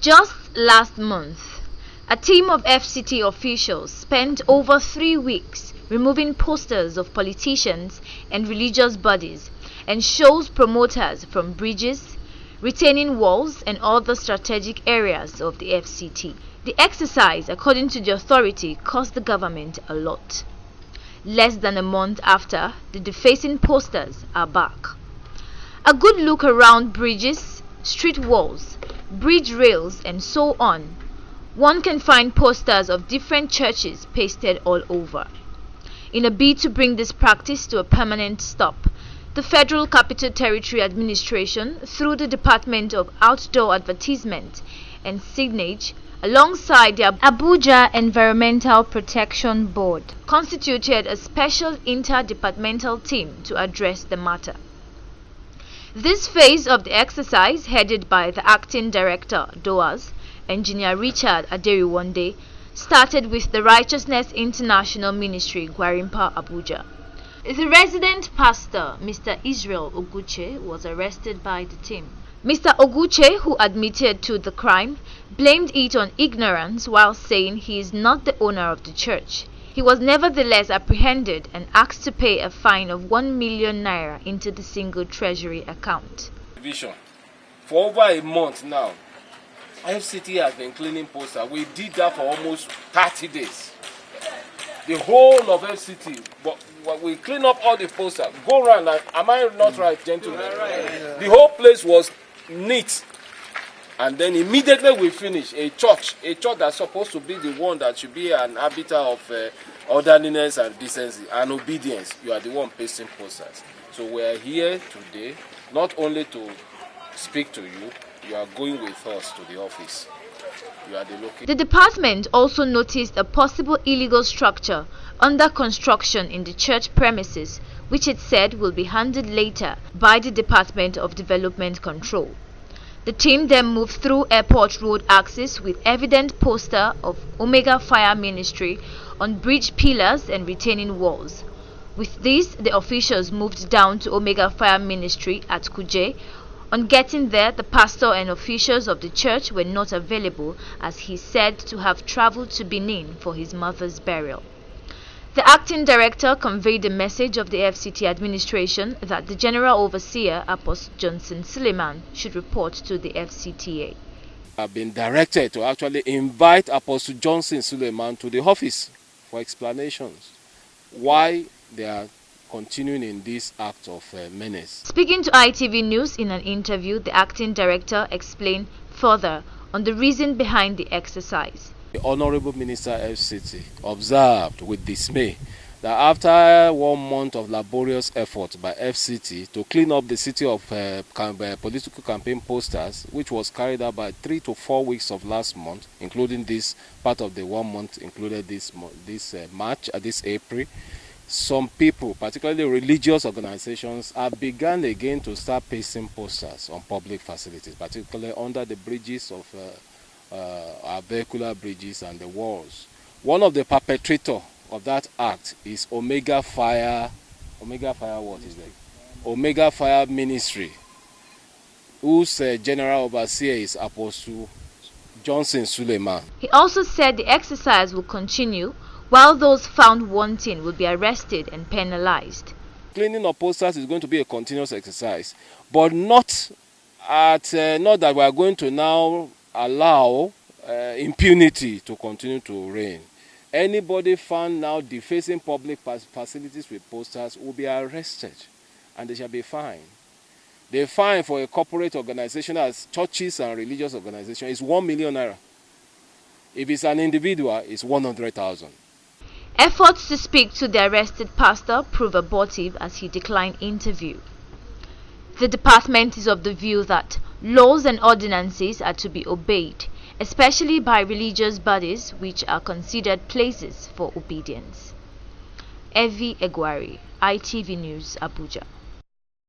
Just last month, a team of FCT officials spent over 3 weeks removing posters of politicians and religious bodies and shows promoters from bridges, retaining walls and other strategic areas of the FCT. The exercise, according to the authority, cost the government a lot. Less than a month after, the defacing posters are back. A good look around bridges, street walls, bridge rails and so on. One can find posters of different churches pasted all over. In a bid to bring this practice to a permanent stop, the Federal Capital Territory Administration, through the Department of Outdoor Advertisement and Signage, alongside the Abuja Environmental Protection Board, constituted a special interdepartmental team to address the matter. This phase of the exercise, headed by the Acting Director, DOAS, Engineer Richard Aderiwande, started with the Righteousness International Ministry, Gwarimpa, Abuja. The resident pastor, Mr. Israel Oguche, was arrested by the team. Mr. Oguche, who admitted to the crime, blamed it on ignorance while saying he is not the owner of the church. He was nevertheless apprehended and asked to pay a fine of 1 million naira into the single treasury account. For over a month now, FCT has been cleaning posters. We did that for almost 30 days. The whole of FCT, but we clean up all the posters. Go around, am I not right, gentlemen? Right. The whole place was neat. And then immediately we finish, a church that's supposed to be the one that should be an arbiter of orderliness and decency and obedience. You are the one pasting posters. So we are here today not only to speak to you, you are going with us to the office. You are the local. The department also noticed a possible illegal structure under construction in the church premises, which it said will be handled later by the Department of Development Control. The team then moved through Airport Road axis with evident poster of Omega Fire Ministry on bridge pillars and retaining walls. With this, the officials moved down to Omega Fire Ministry at Kuje. On getting there, the pastor and officials of the church were not available, as he said to have traveled to Benin for his mother's burial. The acting director conveyed the message of the FCT administration that the General Overseer, Apostle Johnson Suleiman, should report to the FCTA. I've been directed to actually invite Apostle Johnson Suleiman to the office for explanations why they are continuing in this act of menace. Speaking to ITV News in an interview, the acting director explained further on the reason behind the exercise. The Honorable Minister FCT observed with dismay that after 1 month of laborious effort by FCT to clean up the city of political campaign posters, which was carried out by 3 to 4 weeks of last month, including this part of the 1 month included this March, this April, some people, particularly religious organizations, have begun again to start pasting posters on public facilities, particularly under the bridges of our vehicular bridges and the walls. One of the perpetrators of that act is Omega Fire Ministry, whose general overseer is Apostle Johnson Suleiman. He also said the exercise will continue, while those found wanting will be arrested and penalized. Cleaning of posters is going to be a continuous exercise, but not that we are going to now allow impunity to continue to reign. Anybody found now defacing public facilities with posters will be arrested and they shall be fined. The fine for a corporate organization as churches and religious organizations is 1 million naira. If it's an individual, it's 100,000. Efforts to speak to the arrested pastor prove abortive as he declined interview. The department is of the view that laws and ordinances are to be obeyed, especially by religious bodies which are considered places for obedience. Evi Egwari, ITV News, Abuja.